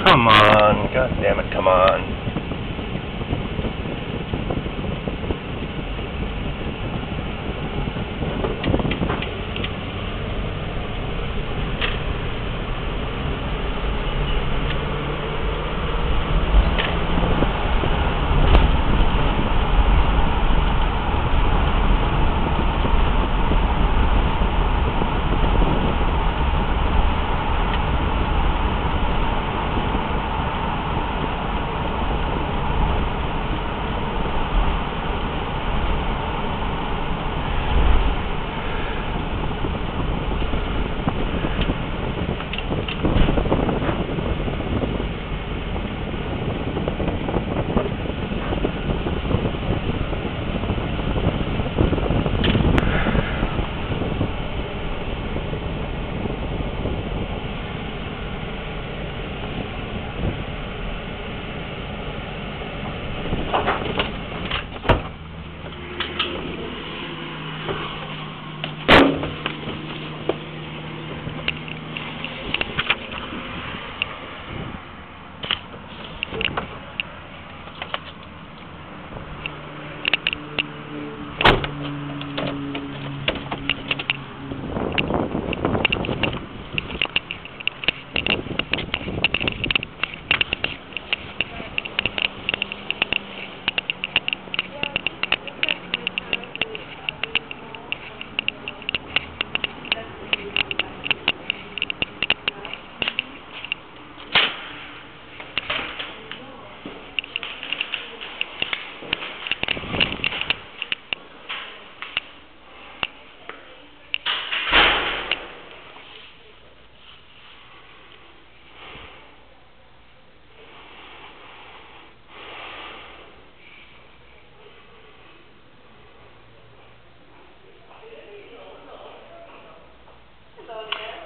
Come on, God damn it, come on.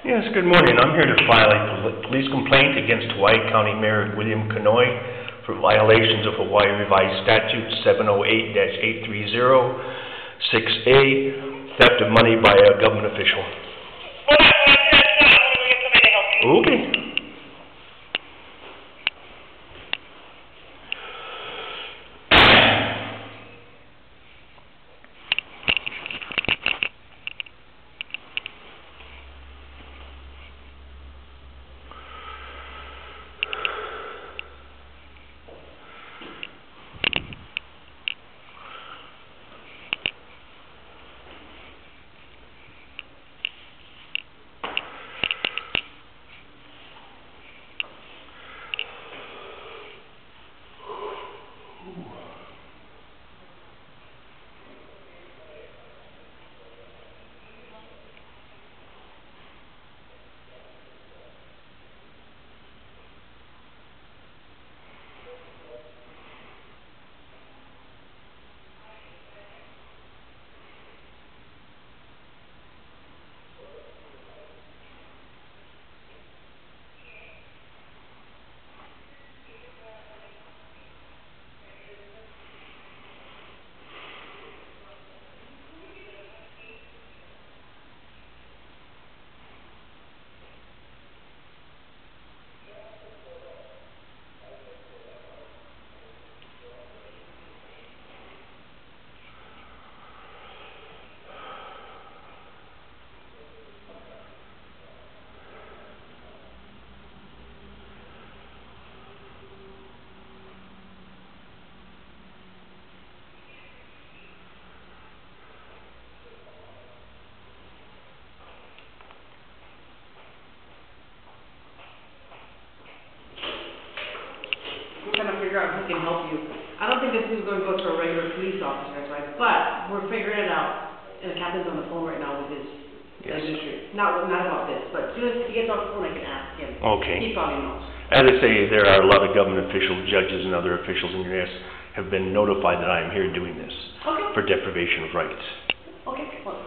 Yes, good morning. I'm here to file a police complaint against Hawaii County Mayor William Kanoy for violations of Hawaii Revised Statute 708-830, 6A, theft of money by a government official. Okay. figure out who can help you. I don't think this is going to go to a regular police officer, that's right, but we're figuring it out. And the captain's on the phone right now with his district. Not about this, but as soon as he gets off the phone, I can ask him. Okay. He probably knows. As I say, there are a lot of government officials, judges, and other officials in the U.S. have been notified that I am here doing this for deprivation of rights. Okay. Well.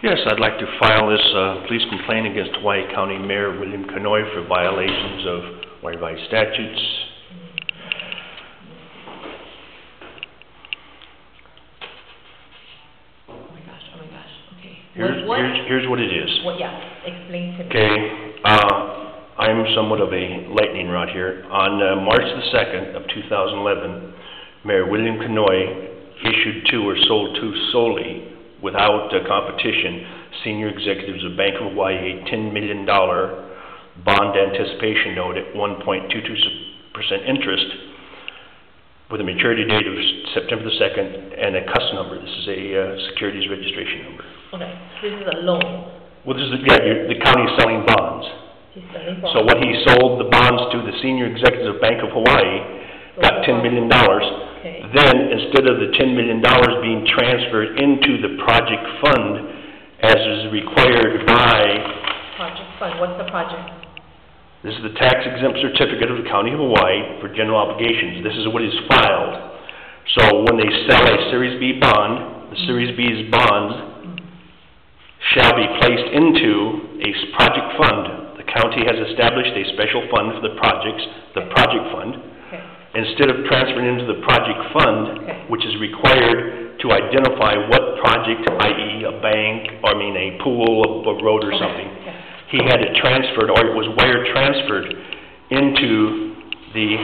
Yes, I'd like to file this police complaint against Hawaii County Mayor William Kanoy for violations of Hawaii statutes. Oh my gosh, okay. Here's what it is. Well, yeah, explain to me. Okay, I'm somewhat of a lightning rod here. On March the 2nd of 2011, Mayor William Kanoy issued to or sold to solely without competition, senior executives of Bank of Hawaii a $10 million bond anticipation note at 1.22% interest with a maturity date of September the 2nd and a custom number. This is a securities registration number. Okay, this is a loan. Well, this is, the county is selling bonds. He's selling bonds. So what he sold the bonds to the senior executives of Bank of Hawaii got $10 million. Okay. Then, instead of the $10 million being transferred into the project fund as is required by... Project fund, what's the project? This is the tax-exempt certificate of the County of Hawaii for general obligations. This is what is filed. So when they sell a Series B bond, the Series B's bonds shall be placed into a project fund. The county has established a special fund for the projects, the project fund. Okay. Instead of transferring into the project fund, which is required to identify what project, i.e. a bank, or a pool, a road or something, he had it transferred, or it was wire transferred into the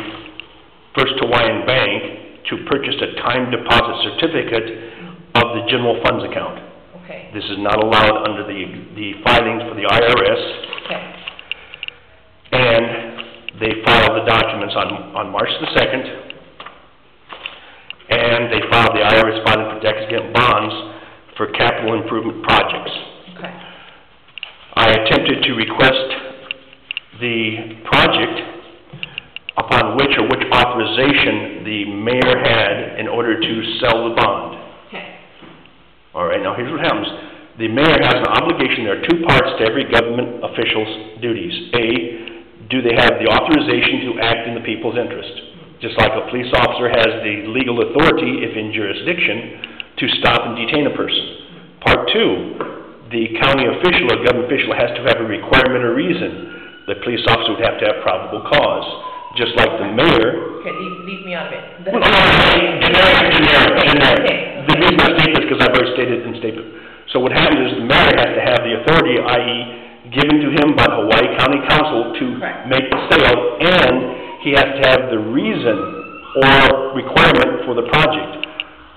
First Hawaiian Bank to purchase a time deposit certificate of the general funds account. Okay. This is not allowed under the filings for the IRS. Okay. And they filed the documents on March the 2nd, and they filed the IRS filing for tax-exempt bonds for capital improvement projects. Okay. I attempted to request the project upon which authorization the mayor had in order to sell the bond. Okay. All right, now here's what happens. The mayor has an obligation. There are two parts to every government official's duties. A, do they have the authorization to act in the people's interest? Just like a police officer has the legal authority, if in jurisdiction, to stop and detain a person. Part two, the county official or government official has to have a requirement or reason. The police officer would have to have probable cause. Just like the mayor... Okay, leave me out of it. Well, generic. Okay. The reason I state this because I've already stated in statement. So what happens is the mayor has to have the authority, i.e., given to him by Hawaii County Council to make the sale, and he has to have the reason or requirement for the project.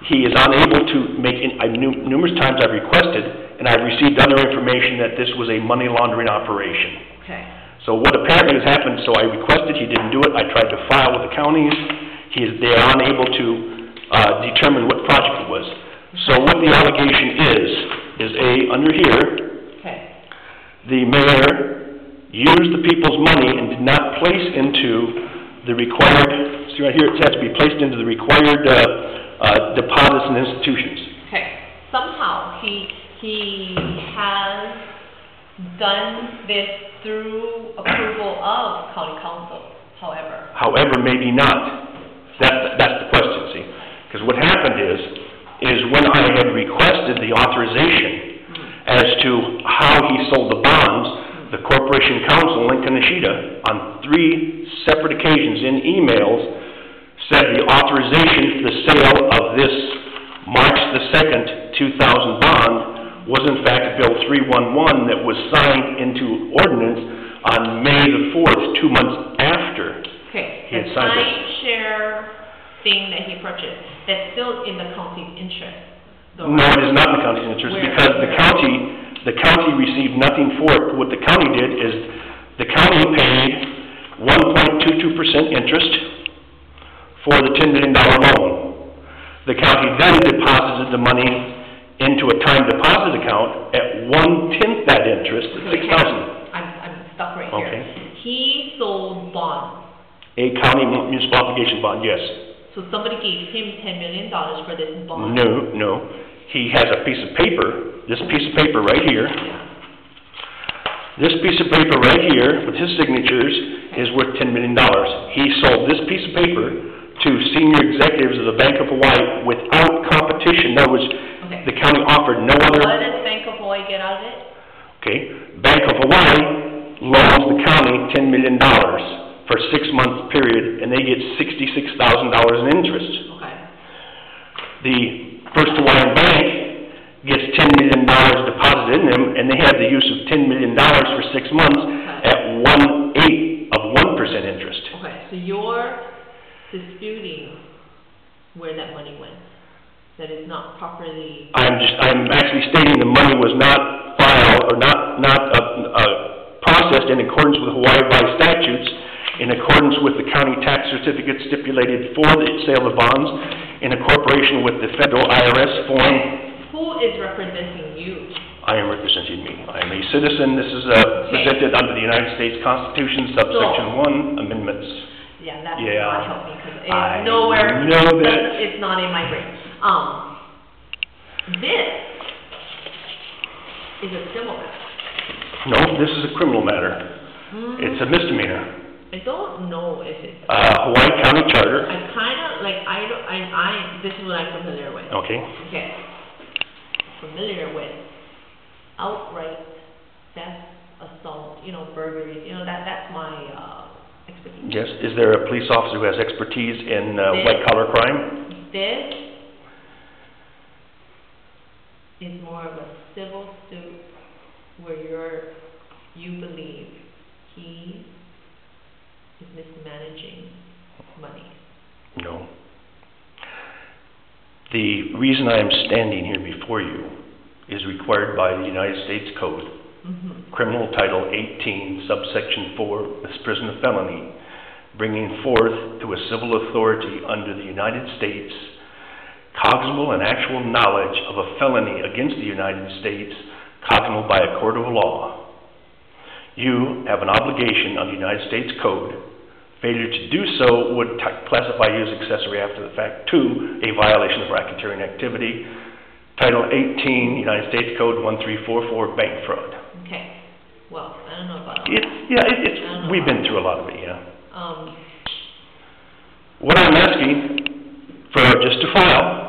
He is unable to make it. Numerous times I've requested, and I've received other information that this was a money laundering operation. Okay. So what apparently has happened, so I requested, he didn't do it, I tried to file with the counties, they are unable to determine what project it was. So what the allegation is under here, the mayor used the people's money and did not place into the required, see right here, it has to be placed into the required deposits and institutions. Okay. Somehow he has done this through approval of county council, however. However, maybe not. That's the question, see? Because what happened is when I had requested the authorization as to how he sold the bonds, the Corporation Counsel, Lincoln Nishida, on 3 separate occasions in emails, said the authorization for the sale of this March the 2nd, 2000 bond was in fact Bill 311 that was signed into ordinance on May the 4th, 2 months after he had signed it. The share thing that he purchased, that's still in the county's interest. No, it is not in the county's interest because the county received nothing for it. What the county did is the county paid 1.22% interest for the $10 million loan. The county then deposited the money into a time deposit account at 1/10 that interest, at $6,000. I'm stuck right here. He sold bonds. A county municipal obligation bond, yes. So somebody gave him $10 million for this bond? No. He has a piece of paper, this piece of paper right here. This piece of paper right here with his signatures is worth $10 million. He sold this piece of paper to senior executives of the Bank of Hawaii without competition. In other words, the county offered no other... What does Bank of Hawaii get out of it? Okay. Bank of Hawaii loans the county $10 million for a 6-month period, and they get $66,000 in interest. Okay. The First Hawaiian Bank gets $10 million deposited in them, and they have the use of $10 million for 6 months at 1/8 of 1% interest. Okay, so you're disputing where that money went. that is not properly. I'm actually stating the money was not filed, or not processed in accordance with Hawaii Revised statutes, in accordance with the county tax certificate stipulated for the sale of bonds, in incorporation with the federal IRS form. Who is representing you? I am representing me. I am a citizen. This is presented under the United States Constitution, subsection 1, amendments. Yeah, that does Yeah. not help me, because it's I nowhere, know that. it's not in my brain. This is a civil matter. No, this is a criminal matter. It's a misdemeanor. I don't know if it's. Hawaii County Charter. I kind of, like, this is what I'm familiar with. Okay. Okay. Familiar with outright theft, assault, burglary, that's my, expertise. Yes. Is there a police officer who has expertise in white-collar crime? This is more of a civil suit where you believe he is mismanaging money. No. The reason I am standing here before you is required by the United States Code, Criminal Title 18, subsection 4, misprision of felony, bringing forth to a civil authority under the United States cognizable and actual knowledge of a felony against the United States, cognizable by a court of law. You have an obligation under the United States Code. Failure to do so would classify you as accessory after the fact to a violation of racketeering activity. Title 18, United States Code 1344, bank fraud. Okay. Well, I don't know about we've been through a lot of it, yeah. What I'm asking for just to file